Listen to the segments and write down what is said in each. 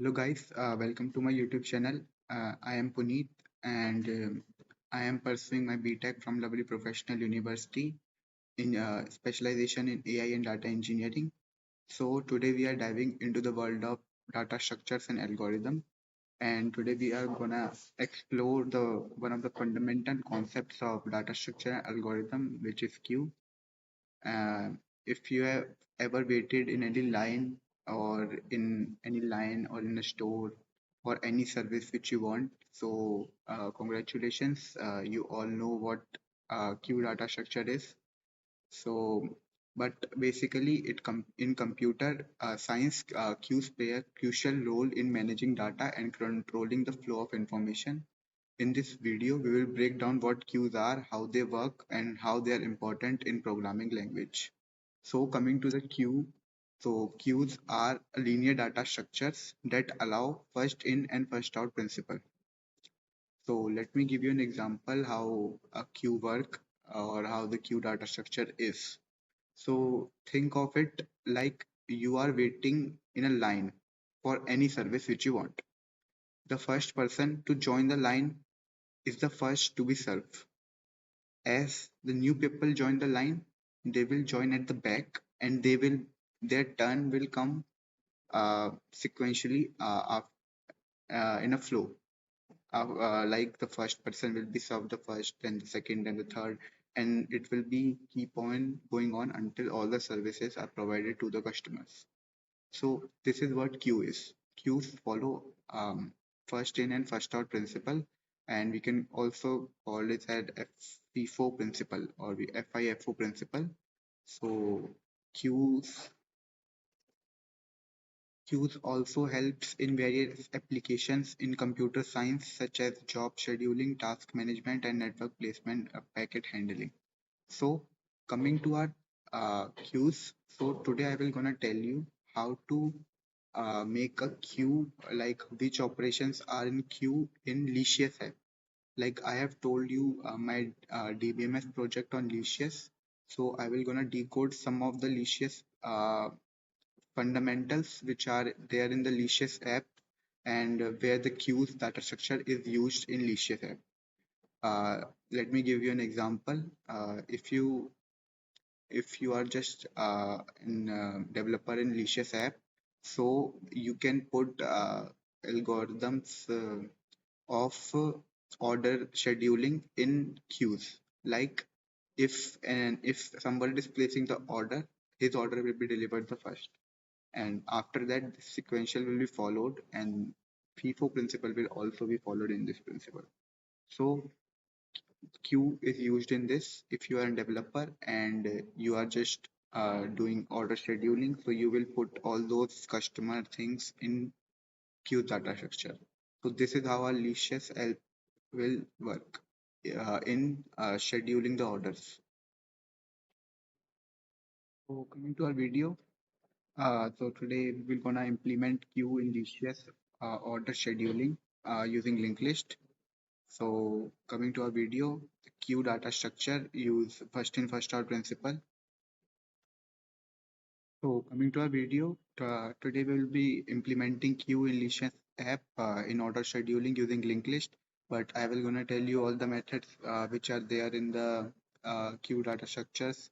Hello guys, welcome to my YouTube channel. I am Puneet and I am pursuing my BTech from Lovely Professional University in specialization in AI and data engineering. So today we are diving into the world of data structures and algorithm. And today we are gonna explore the one of the fundamental concepts of data structure and algorithm, which is queue. uh, if you have ever waited in any line or in a store or any service which you want, so congratulations, you all know what queue data structure is. So, but basically, in computer science, queues play a crucial role in managing data and controlling the flow of information. In this video, we will break down what queues are, how they work, and how they are important in programming language. So coming to the queue, so queues are linear data structures that allow first in and first out principle. So let me give you an example how a queue work or how the queue data structure is. So think of it like you are waiting in a line for any service which you want. The first person to join the line is the first to be served. As the new people join the line, they will join at the back and their turn will come sequentially in a flow. Like the first person will be served the first, then the second, then the third, and it will be keep on going on until all the services are provided to the customers. So this is what queue is. Queues follow first in and first out principle, and we can also call it as FIFO principle or the FIFO principle. So queues queues also helps in various applications in computer science such as job scheduling, task management, and network placement, packet handling. So coming to our queues, so today I will gonna tell you how to make a queue, like which operations are in queue in Licious app. Like I have told you my DBMS project on Licious. So I will gonna decode some of the Licious fundamentals which are there in the Licious app and where the queues data structure is used in Licious app. Let me give you an example. If you are just in developer in Licious app, so you can put algorithms of order scheduling in queues. Like if somebody is placing the order, his order will be delivered the first, and after that the sequential will be followed, and FIFO principle will also be followed in this principle. So queue is used in this if you are a developer and you are just doing order scheduling, so you will put all those customer things in queue data structure. So this is how a Licious help will work in scheduling the orders. So coming to our video, so today we will gonna implement queue in Licious order scheduling using linked list. So coming to our video, the queue data structure use first in first out principle. So coming to our video, today we will be implementing queue in Licious app in order scheduling using linked list. But I will gonna tell you all the methods which are there in the queue data structures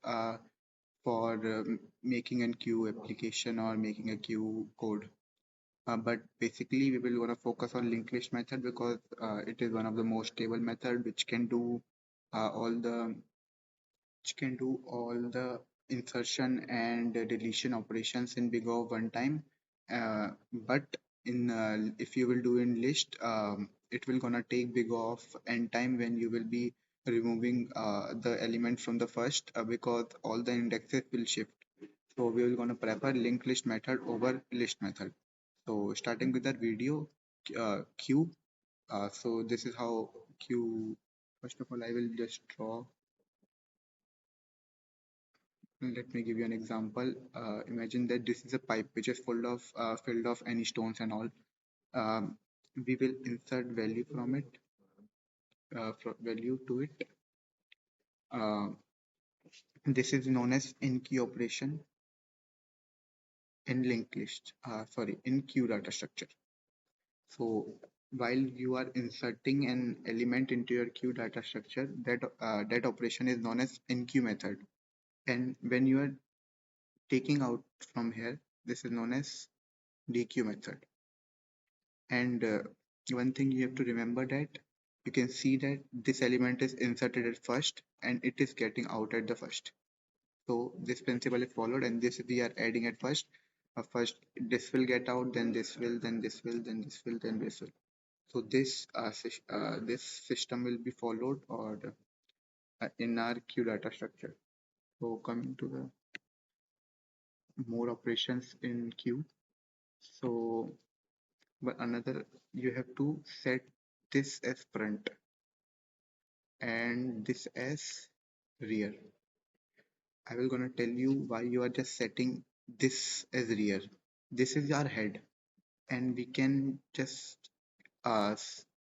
for making a queue application or making a queue code. But basically, we will gonna focus on linked list method because it is one of the most stable method uh, all the which can do all the insertion and deletion operations in big O one time. But in if you will do in list, it will gonna take big O of n time when you will be removing the element from the first because all the indexes will shift. So we will gonna prefer linked list method over list method. So starting with that video, queue. So this is how queue. First of all, I will just draw. Let me give you an example. Imagine that this is a pipe which is filled of any stones and all. Um, we will insert value from it, value to it. Uh, this is known as enqueue operation in linked list. Sorry, in queue data structure. So while you are inserting an element into your queue data structure, that operation is known as enqueue method. And when you are taking out from here, this is known as dequeue method. And one thing you have to remember that you can see that this element is inserted at first and it is getting out at the first. So this principle is followed, and this we are adding at first. First this will get out, then this will, then this will, then this will, then this will. So this system will be followed or in our queue data structure. So coming to the more operations in queue. So but another, you have to set this as front and this as rear. I will gonna tell you why you are just setting this as rear. This is our head, and we can just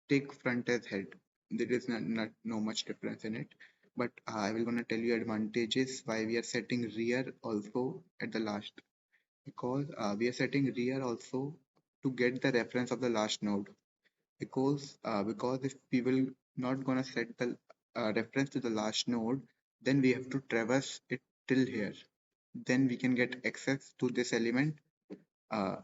take front as head. There is not no much difference in it. But I will gonna tell you advantages why we are setting rear also at the last, because we are setting rear also to get the reference of the last node. Because if we will not gonna set the reference to the last node, then we have to traverse it till here. Then we can get access to this element, uh,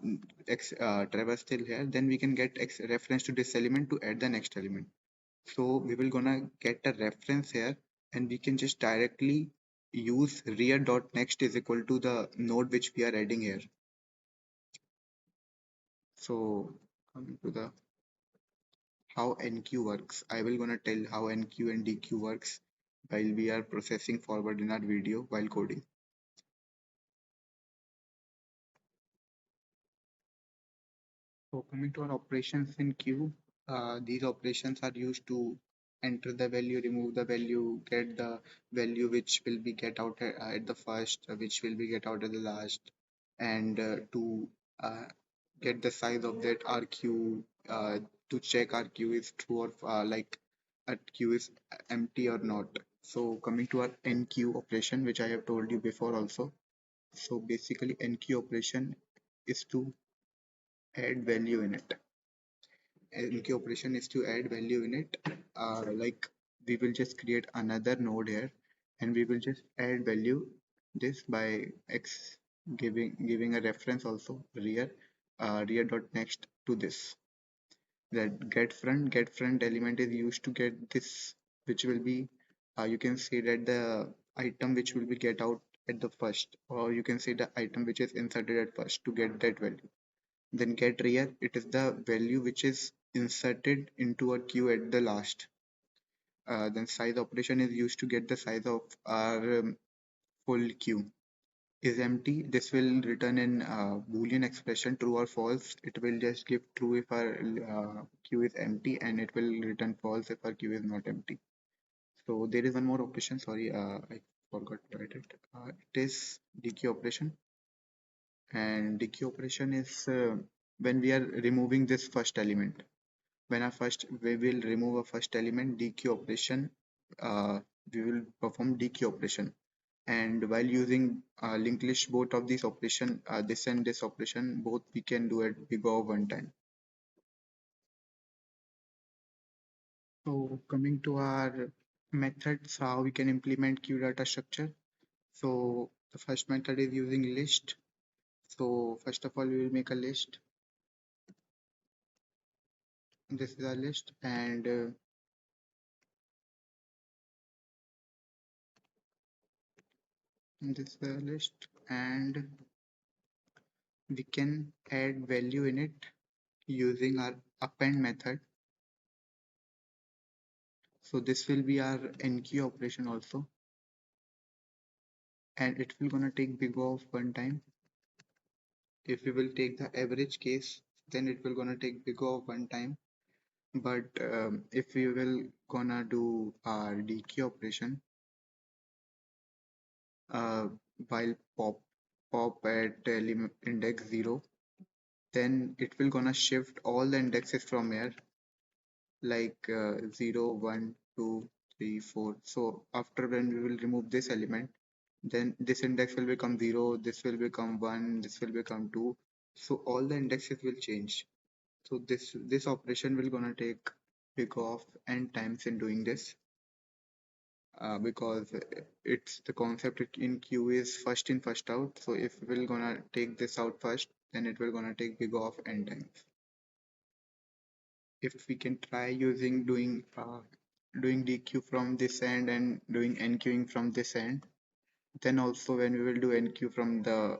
traverse till here. Then we can get reference to this element to add the next element. So we will gonna get a reference here, and we can just directly use rear dot next is equal to the node which we are adding here. So coming to the how enqueue works. I will gonna tell how enqueue and dequeue works while we are processing forward in our video while coding. So coming to our operations in queue, these operations are used to enter the value, remove the value, get the value which will be get out at the first, which will be get out at the last, and to uh, get the size of that RQ, to check RQ is true or like a queue is empty or not. So coming to our enqueue operation, which I have told you before also. So basically enqueue operation is to add value in it. Enqueue operation is to add value in it. Like we will just create another node here, and we will just add value this by x giving a reference also rear, rear dot next to this. That get front element is used to get this, which will be you can say that the item which will be get out at the first, or you can say the item which is inserted at first to get that value. Then get rear, it is the value which is inserted into a queue at the last. Then size operation is used to get the size of our full queue. Is empty, this will return in boolean expression true or false. It will just give true if our queue is empty, and it will return false if our queue is not empty. So there is one more operation, sorry, I forgot to write it. It is dequeue operation. And dequeue operation is when we are removing this first element. When our first we will remove a first element, dequeue operation, we will perform dequeue operation. And while using linked list, both of these operation, this and this operation, both we can do at big O of one time. So coming to our methods, how we can implement queue data structure. So the first method is using list. So first of all, we will make a list. This is our list, and this is our list, and we can add value in it using our append method. So this will be our enqueue operation also, and it will gonna take big O of one time. If we will take the average case, then it will gonna take big O of one time. But if we will gonna do our dequeue operation, uh, while pop at index 0, then it will gonna shift all the indexes from here, like 0, 1, 2, 3, 4. So after when we will remove this element, then this index will become 0, this will become 1, this will become 2. So all the indexes will change. So this operation will gonna take big of n times in doing this, because it's the concept in queue is first in first out. So if we're gonna take this out first, then it will gonna take big of n times. If we can try using doing dequeue from this end and doing enqueuing from this end, then also when we will do enqueue from the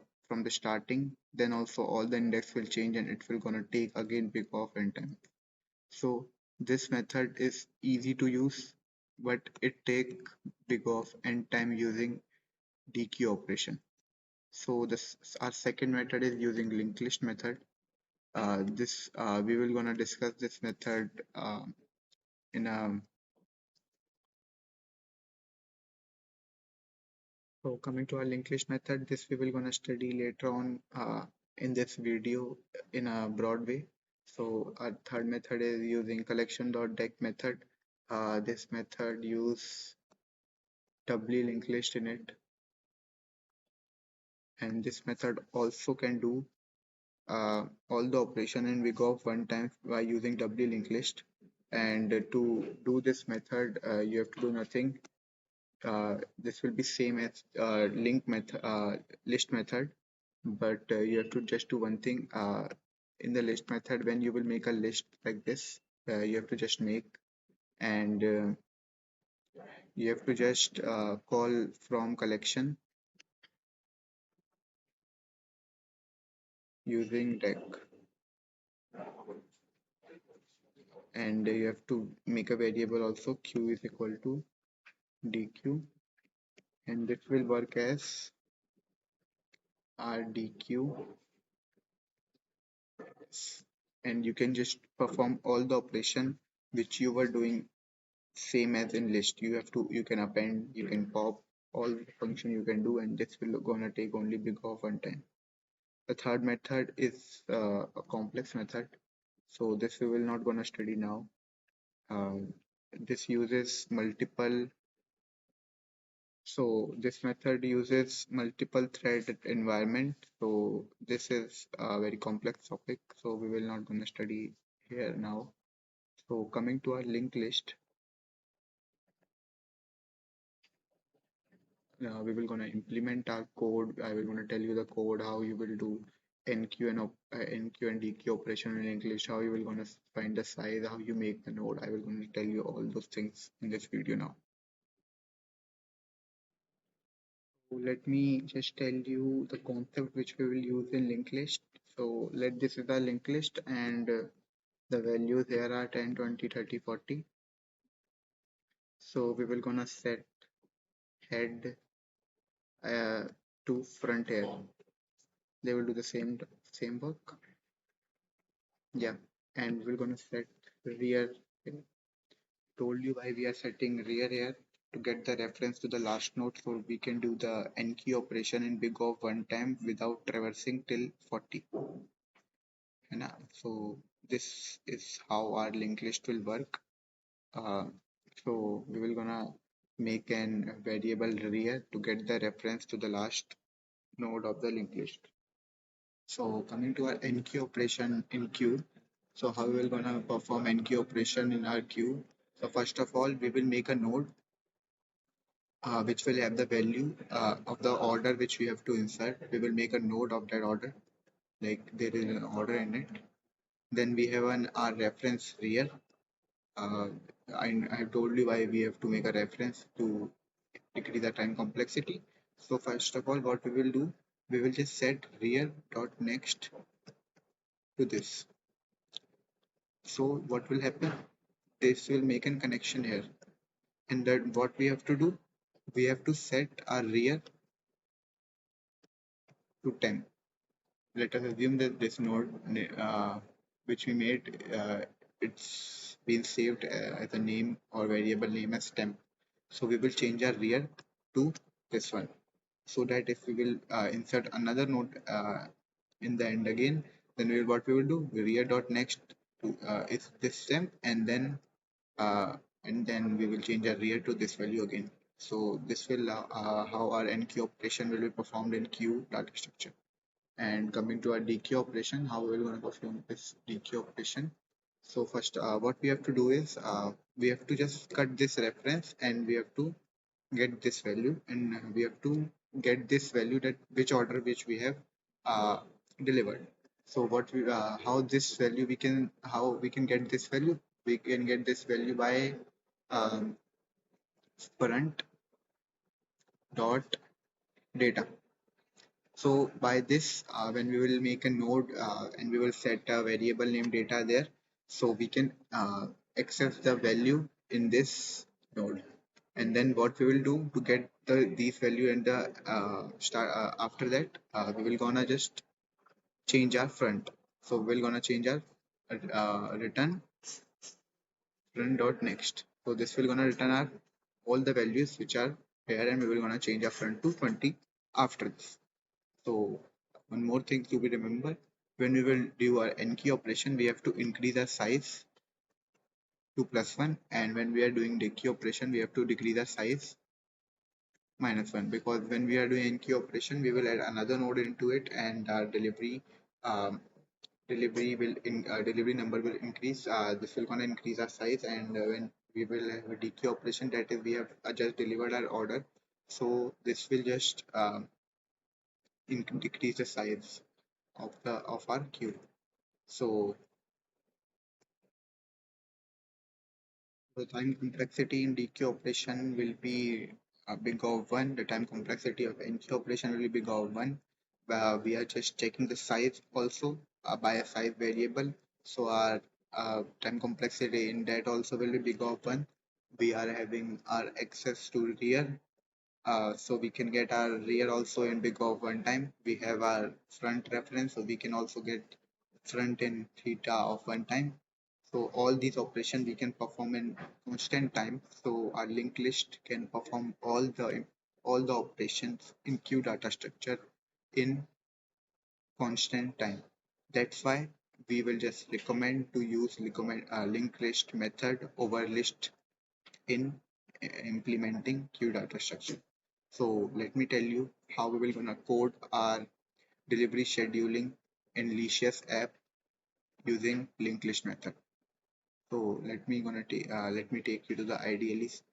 starting, then also all the index will change and it will gonna take again big of n time. So this method is easy to use, but it take big of n time using dequeue operation. So this our second method is using linked list method. This we will gonna discuss this method in a So coming to our linked list method, this we will gonna study later on in this video in a broad way. So our third method is using collection.deck method. This method use doubly linked list in it, and this method also can do all the operation in big of one time by using doubly linked list. And to do this method, you have to do nothing. This will be same as list method, but you have to just do one thing. In the list method, when you will make a list like this, you have to just make, and you have to just call from collection using deck, and you have to make a variable also. Q is equal to dequeue, and this will work as rdequeue, and you can just perform all the operation which you were doing same as in list. You can append, you can pop, all the function you can do, and this will gonna take only big of one time. The third method is a complex method, so this we will not gonna study now. This uses multiple So this method uses multiple thread environment. So this is a very complex topic, so we will not gonna study here now. So coming to our linked list, we will gonna implement our code. I will gonna tell you the code, how you will do NQ and DQ operation in linked list, how you will gonna find the size, how you make the node. I will gonna tell you all those things in this video now. So let me just tell you the concept which we will use in linked list. So let this is the linked list, and the values here are 10, 20, 30, 40. So we will gonna set head uh, to front here. They will do the same work. Yeah, and we're gonna set rear here. Told you why we are setting rear here, to get the reference to the last node, so we can do the enqueue operation in big of one time without traversing till 40. And so this is how our linked list will work. Uh, so we will gonna make an variable rear to get the reference to the last node of the linked list. So coming to our enqueue operation in queue. So how we will gonna perform enqueue operation in our queue? So first of all, we will make a node which will have the value of the order which we have to insert. We will make a node of that order, like there is an order in it. Then we have an our reference rear. Uh, I have told you why we have to make a reference to decrease the time complexity. So first of all, what we will do, we will just set rear dot next to this. So what will happen? This will make a connection here, and that what we have to do, we have to set our rear to 10. Let us assume that this node which we made, it's been saved as a name or variable name as temp. So we will change our rear to this one, so that if we will insert another node in the end again, then what we will do, rear dot next to is this temp, and then we will change our rear to this value again. So this will how our enqueue operation will be performed in queue data structure. And coming to our dequeue operation, how we're going to perform this dequeue operation. So first, what we have to do is we have to just cut this reference and we have to get this value, and we have to get this value that which order which we have uh, delivered. So what we how we can get this value? We can get this value by um, front dot data. So by this, when we will make a node and we will set a variable name data there, so we can access the value in this node. And then what we will do to get these value and the after that, we will gonna just change our front. So we're gonna change our return front dot next. So this will gonna return our all the values which are here, and we will gonna change our front to 20 after this. So one more thing to be remembered, when we will do our enqueue operation, we have to increase our size to +1, and when we are doing dequeue operation, we have to decrease our size -1, because when we are doing enqueue operation, we will add another node into it, and our um, delivery number will increase. This will gonna increase our size, and when we will have a dequeue operation, that is we have just delivered our order, so this will just decrease the size of our queue. So the time complexity in DQ operation will be big of 1. The time complexity of NQ operation will be big of 1. We are just checking the size also by a size variable. So our time complexity in that also will be big of 1. We are having our access to rear, so we can get our rear also in big of 1 time. We have our front reference, so we can also get front in theta of 1 time. So all these operations we can perform in constant time. So our linked list can perform all the operations in queue data structure in constant time. That's why we will just recommend to use linked list method over list in implementing queue data structure. So let me tell you how we will gonna code our delivery scheduling in Licious app using linked list method. So let me take you to the idealist.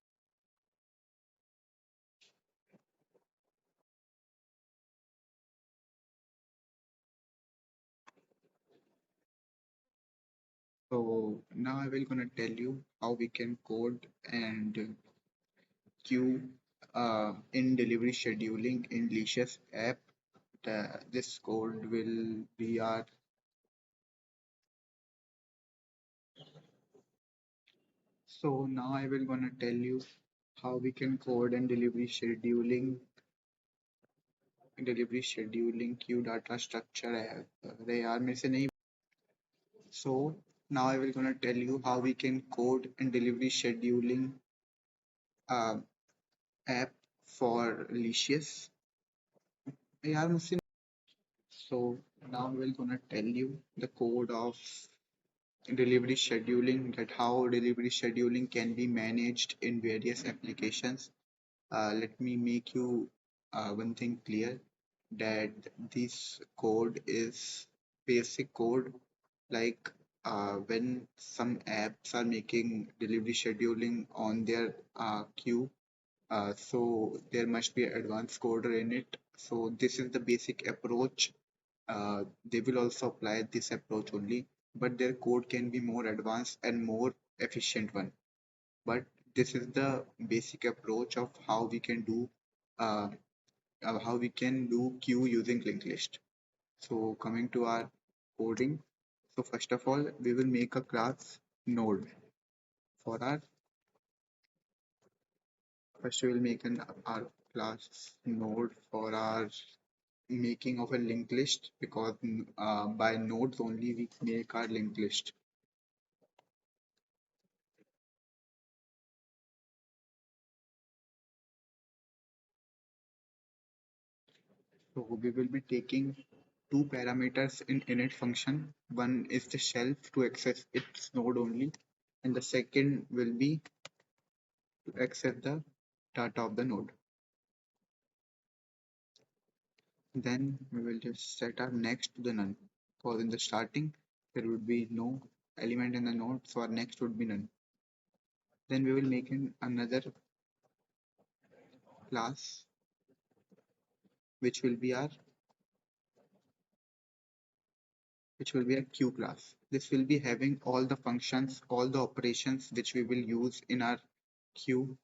So now I will gonna tell you how we can code and queue in delivery scheduling in Licious app. This code will be our so now I will gonna tell you how we can code and delivery scheduling queue data structure array यार मेरे से नहीं. So now I will gonna tell you how we can code and delivery scheduling uh, app for Licious. यार मुझसे. So now we're gonna tell you the code of delivery scheduling, that how delivery scheduling can be managed in various applications. Let me make you one thing clear, that this code is basic code. Like when some apps are making delivery scheduling on their queue, so there must be an advanced coder in it. So this is the basic approach. They will also apply this approach only, but their code can be more advanced and more efficient one. But this is the basic approach of uh, how we can do queue using linked list. So coming to our coding. So first of all, we will make a class node for our first we will make an our class node for our making of a linked list, because by nodes only we make our linked list. So we will be taking two parameters in init function. One is the shelf to access its node only, and the second will be to access the data of the node. Then we will just set our next to the none. Because in the starting, there would be no element in the node, so our next would be none. Then we will make another class, which will be our queue class. This will be having all the functions, all the operations which we will use in our queue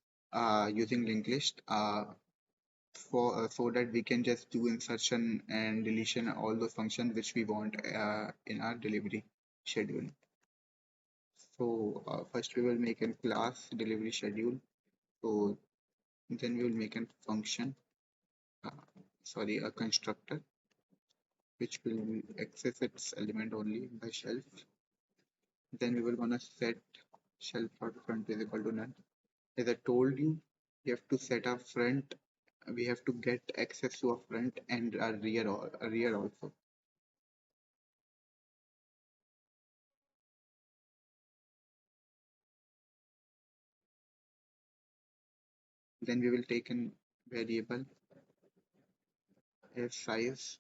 using linked list for so that we can just do insertion and deletion, all those functions which we want in our delivery schedule. So first we will make a class delivery schedule. So then we will make a function, uh, sorry, a constructor which will access its element only by shelf. Then we will gonna set shelf dot front is equal to none. As I told you, we have to set our front. We have to get access to a front and a rear, a rear also. Then we will take a variable as size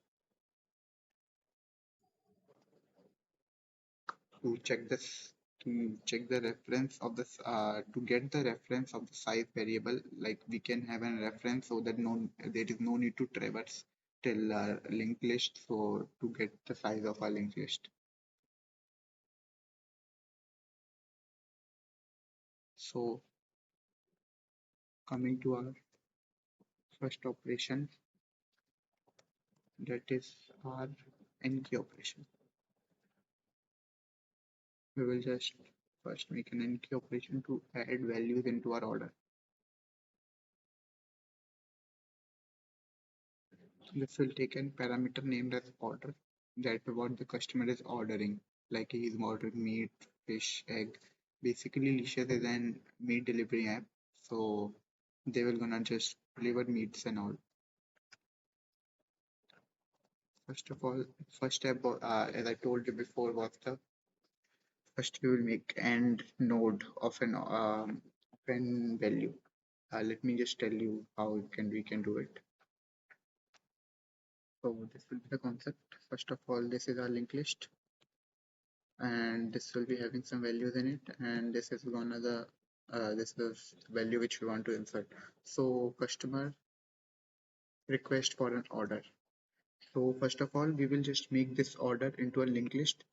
to check this to check the reference of this to get the reference of the size variable. Like we can have a reference so that no there is no need to traverse till linked list. So to get the size of our linked list. So coming to our first operation, that is our enqueue operation. We will just first make an enqueue operation to add values into our order. This will take a parameter named as order, that what the customer is ordering. Like he's ordering meat, fish, egg. Basically, Licious is an meat delivery app, so they will gonna just deliver meats and all. First of all, first step, as I told you before, was the first we will make and node of an value. Let me just tell you how we can do it. So this will be the concept. First of all, this is our linked list, and this will be having some values in it, and this is one of the this is the value which we want to insert. So customer request for an order. So first of all, we will just make this order into a linked list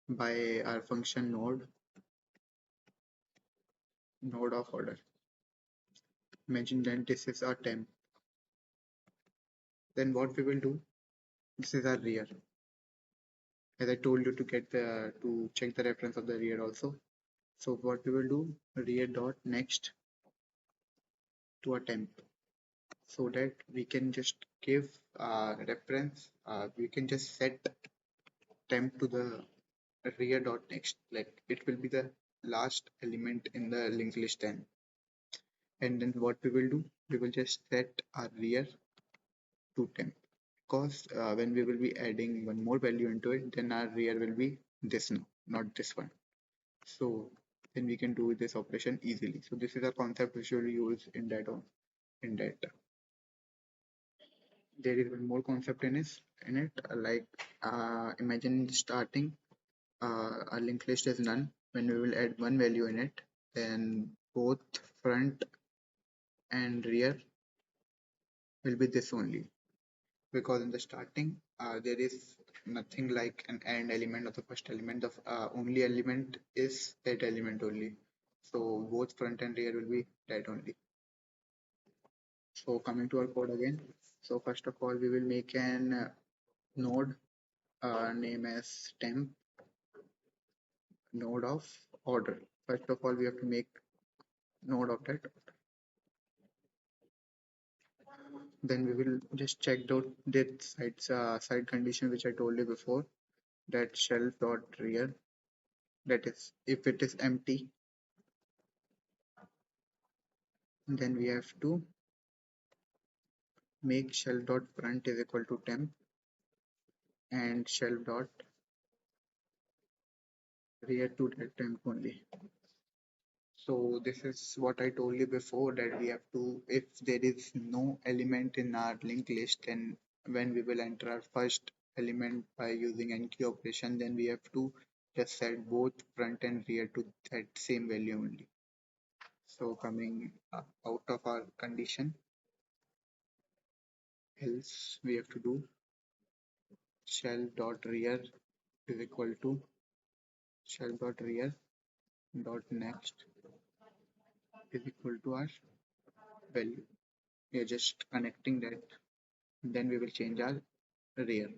by our function node of order. Imagine that this is our temp. Then what we will do, this is our rear. As I told you to get the to check the reference of the rear also. So what we will do, rear dot next to a temp, so that we can just give reference. We can just set temp to the rear dot next. Like it will be the last element in the linked list then. And then what we will do, we will just set our rear to temp. Because when we will be adding one more value into it, then our rear will be this now, not this one. So then we can do this operation easily. So this is a concept which we will use in that in that. There is one more concept in it, like imagine starting a linked list is none. When we will add one value in it, then both front and rear will be this only, because in the starting there is nothing like an AND element or the first element. The only element is that element only, so both front and rear will be that only. So coming to our code again, so first of all we will make an node name as temp node of order. First of all, we have to make node of that. Then we will just check out that side condition which I told you before, that shelf dot rear. That is, if it is empty, then we have to make shelf dot front is equal to temp and shelf dot rear to that temp only. So this is what I told you before, that we have to, if there is no element in our linked list, then when we will enter our first element by using enqueue operation, then we have to just set both front and rear to that same value only. So coming out of our condition, else we have to do shell dot rear is equal to shell dot rear dot next is equal to our value. We are just connecting that. Then we will change our rear.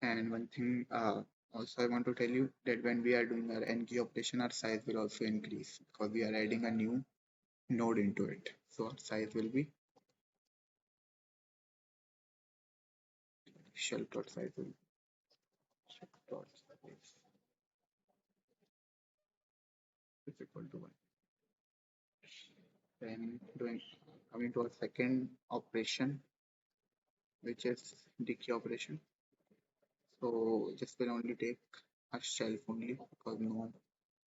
And one thing also I want to tell you that when we are doing our NG operation, our size will also increase because we are adding a new node into it. So our size will be shell dot size will be shell dot size is equal to 1. Then doing coming to our second operation, which is dequeue operation. So this will only take a shelf only because no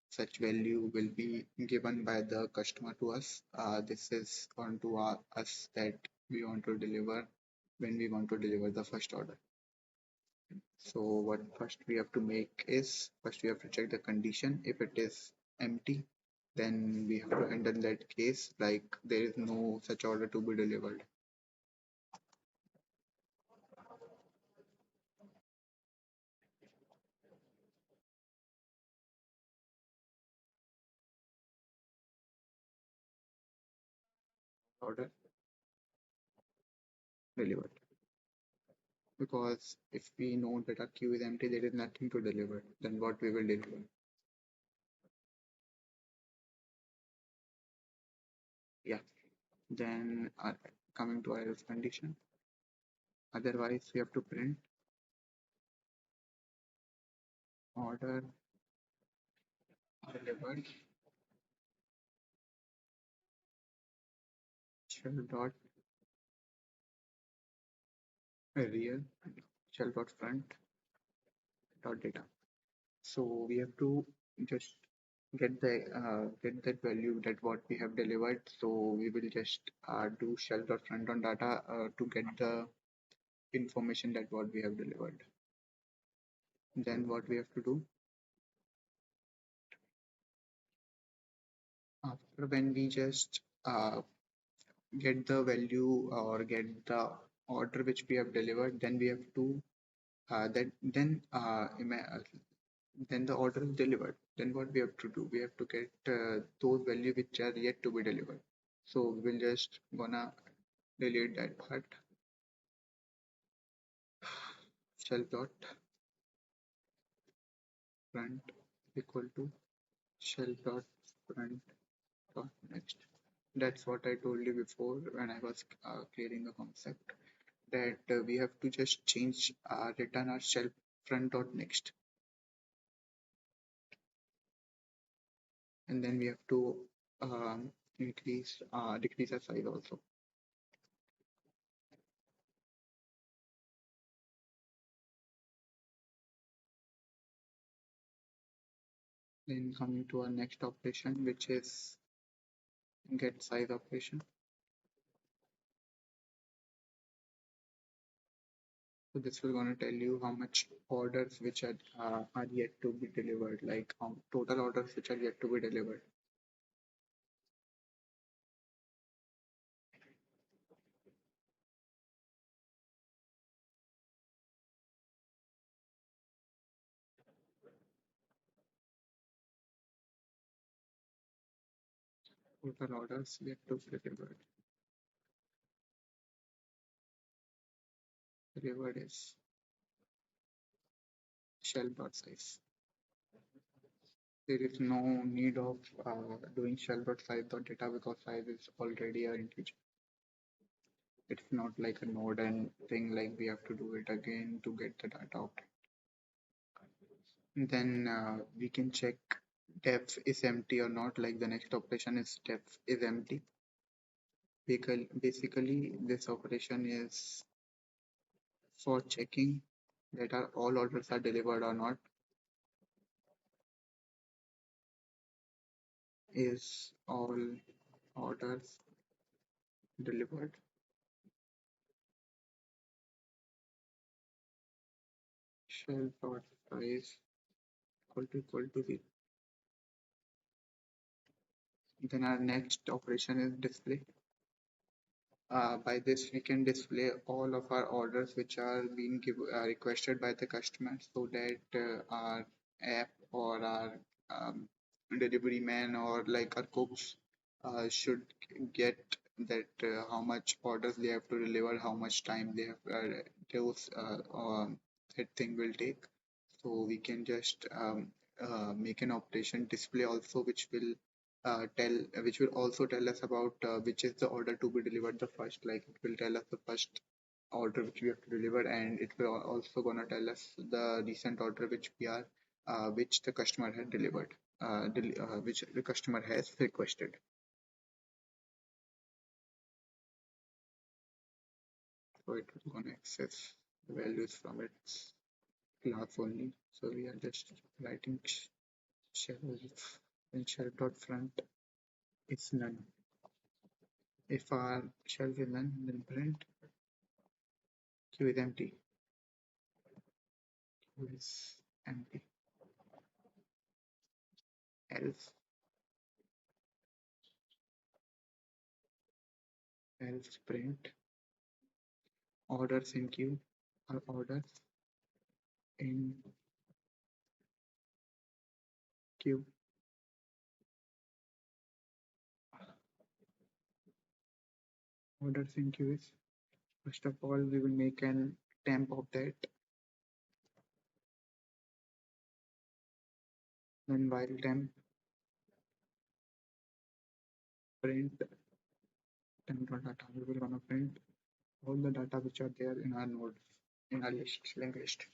such value will be given by the customer to us. This is on to us that we want to deliver when we want to deliver the first order. So what first we have to make is first we have to check the condition. If it is empty, then we have to handle that case like there is no such order to be delivered. Order delivered. Because if we know that our queue is empty, there is nothing to deliver. Then what we will deliver? Yeah. Then coming to our else condition. Otherwise, we have to print order delivered shell dot real shell dot front dot data. So we have to just get that value that what we have delivered. So we will just do shell dot front on data to get the information that what we have delivered. Then what we have to do after when we just get the value or get the order which we have delivered, then we have to that then the order is delivered. Then what we have to do? We have to get those values which are yet to be delivered. So we'll just gonna delete that part. Shell dot front equal to shell dot front dot next. That's what I told you before when I was clearing the concept that we have to just change return our shell front dot next, and then we have to increase decrease our size also. Then coming to our next operation, which is get size operation. So this will gonna tell you how much orders which are yet to be delivered, like total orders which are yet to be delivered. Total orders yet to be delivered. Delivered is shell dot size. There is no need of doing shell dot size dot data because size is already an integer. It's not like a node and thing like we have to do it again to get the data out. Then we can check def is empty or not, like the next operation is def is empty. Basically this operation is for checking that all orders are delivered or not. Is all orders delivered? Shell dot price equal to 0. Then our next operation is display. By this, we can display all of our orders which are being requested by the customer, so that our app or our um, delivery man or like our cooks should get that how much orders they have to deliver, how much time they have those that thing will take. So we can just make an operation display also, which will also tell us about which is the order to be delivered the first. Like it will tell us the first order which we have to deliver, and it will also gonna tell us the recent order which the customer had delivered, which the customer has requested. So it will gonna access the values from its class only. So we are just writing shelf and shelf dot front is none. If our shelf is none, then print queue is empty. Queue is empty. Else print orders in queue or orders in queue. Orders in queue is, first of all, we will make an temp of that. Then while temp print temp.data, we will gonna print all the data which are there in our node, in our linked list.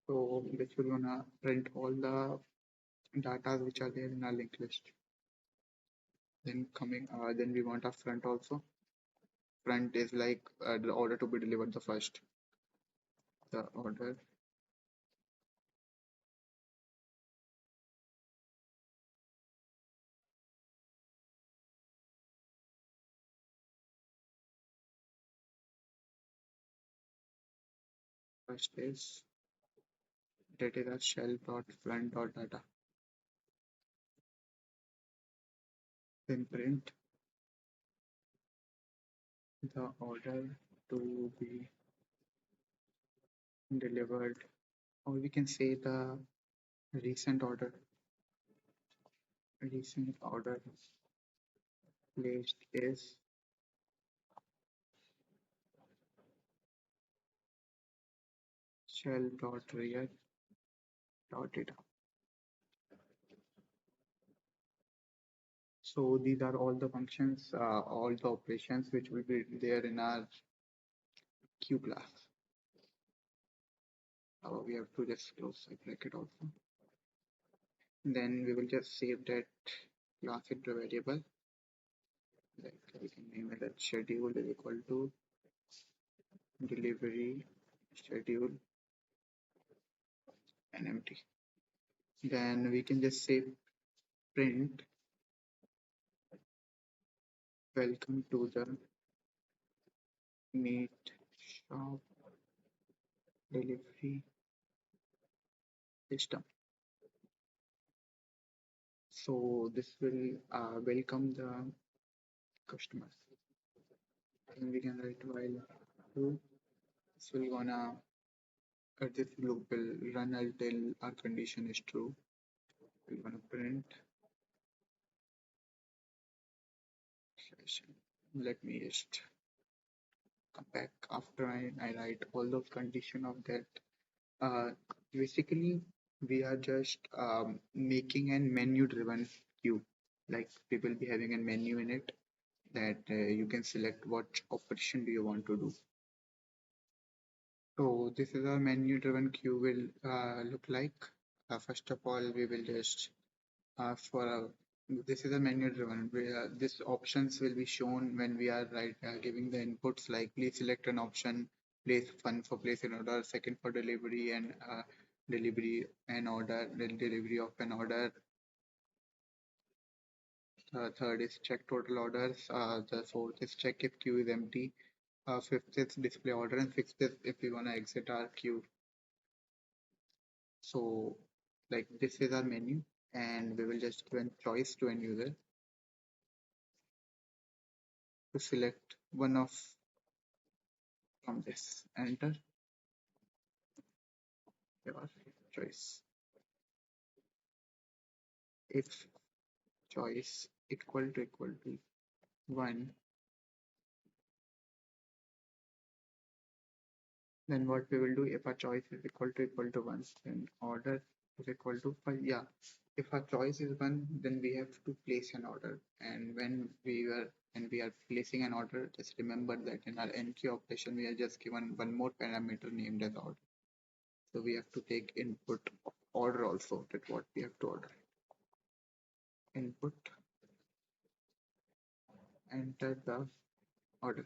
So which will gonna print all the data which are there in our linked list. Then we want a front also. Front is like the order to be delivered the first. The order first is, that is a shell dot front dot data. Then print the order to be delivered, or we can say the recent order. Recent order placed is shell dot real dot data. So these are all the functions, all the operations which will be there in our queue class. We have to just close the bracket also. Then we will just save that class into a variable. Like we can name it as schedule is equal to delivery schedule and empty. Then we can just say print welcome to the meat shop delivery system. So this will welcome the customers. And we can write while true. This will gonna this loop will run until our condition is true. We're gonna print session. Let me just come back after I write all the condition of that. Uh, Basically, we are just making a menu driven queue. Like we will be having a menu in it that you can select what operation do you want to do. So this is our menu driven queue will look like. First of all, we will just for this is a menu driven where this options will be shown when we are giving the inputs, like please select an option, place one for place an order, second for delivery and delivery an order, then delivery of an order, Third is check total orders. The fourth is check if queue is empty. Fifth is display order, and sixth is if we want to exit our queue. So, like this is our menu, and we will just give a choice to end user to select one of from this. Enter your choice. If choice equal to 1, then what we will do, if our choice is equal to 1, then order is equal to 5. Yeah, if our choice is 1, then we have to place an order. And when we are placing an order, just remember that in our enqueue operation, we are just given one more parameter named as order. So we have to take input of order also, that what we have to order. Input, enter the order.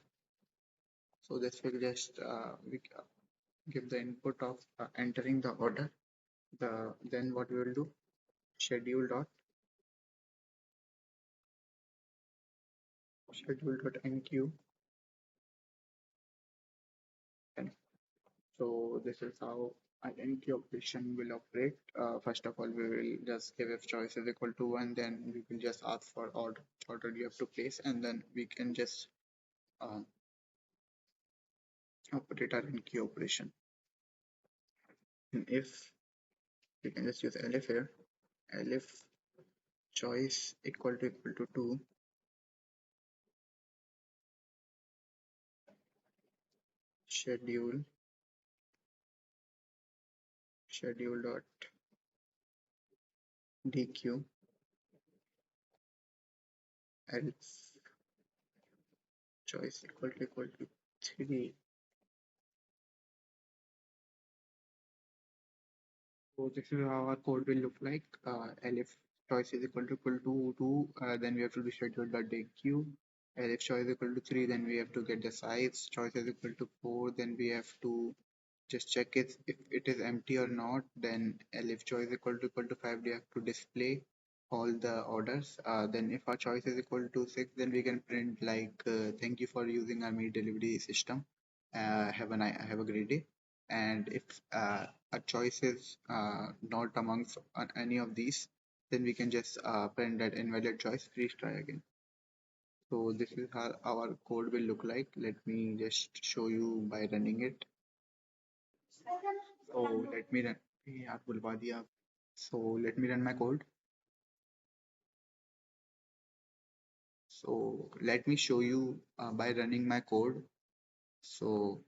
So this will just we give the input of entering the order. Then what we will do, schedule.enqueue. And so this is how an enqueue operation will operate. First of all, we will just give if choice is equal to 1, then we will just ask for order you have to place, and then we can just uh, operate our enqueue operation. And if we can just use elif here, elif choice equal to 2, schedule schedule.dequeue, else choice equal to 3. So this is how our code will look like. And if choice is equal to 2, then we have to do schedule.dequeue. And if choice is equal to 3, then we have to get the size. Choice is equal to 4, then we have to just check it if it is empty or not. Then if choice is equal to 5, we have to display all the orders. Then if our choice is equal to 6, then we can print like thank you for using our meat delivery system. Have a great day. And if a choice is not amongst any of these, then we can just print that invalid choice. Please try again. So this is how our code will look like. Let me just show you by running it. So let me run. यार बुलवा दिया. So let me run my code. So let me show you by running my code. So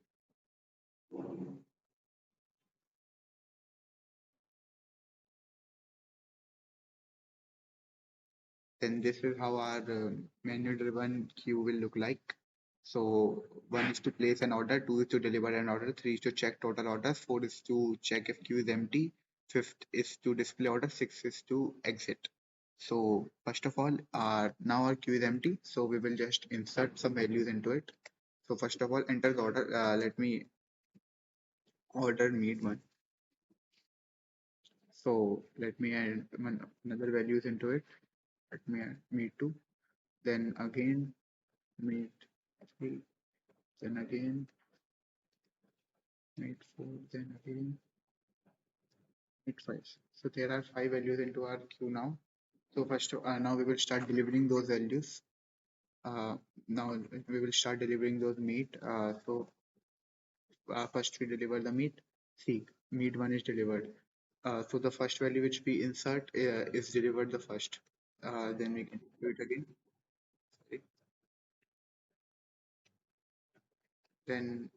then this is how our menu-driven queue will look like. So 1 is to place an order, 2 is to deliver an order, 3 is to check total orders, 4 is to check if queue is empty, 5th is to display order, 6 is to exit. So first of all, now our queue is empty, so we will just insert some values into it. So first of all, enter the order. Let me order meat 1. So let me add another values into it. Let me add meat 2. Then again meat 3. Then again meat 4. Then again meat 5. So there are 5 values into our queue now. So first, now we will start delivering those values. Now we will start delivering those meat. First we deliver the meat. See, meat 1 is delivered. So the first value which we insert is delivered the first. Then we can do it again. Sorry. Then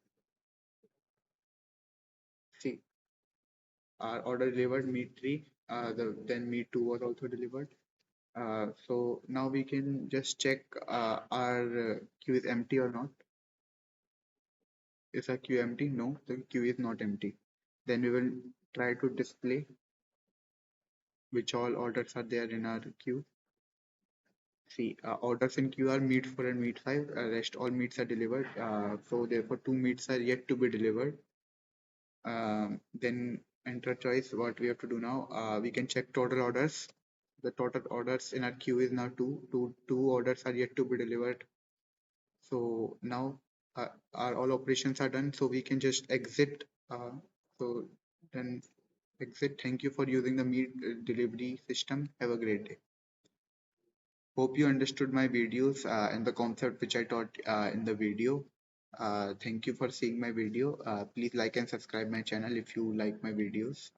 see, our order delivered meat 3. Then meat 2 was also delivered. So now we can just check our queue is empty or not. Is our queue empty? No, the queue is not empty. Then we will try to display which all orders are there in our queue. See, orders in queue are meat 4 and meat 5. Rest all meats are delivered. So therefore, 2 meats are yet to be delivered. Then enter choice. What we have to do now? We can check total orders. the total orders in our queue is now two orders are yet to be delivered. So now our all operations are done. So we can just exit. So then exit. Thank you for using the meat delivery system. Have a great day. Hope you understood my videos and the concept which I taught in the video. Thank you for seeing my video. Please like and subscribe my channel if you like my videos.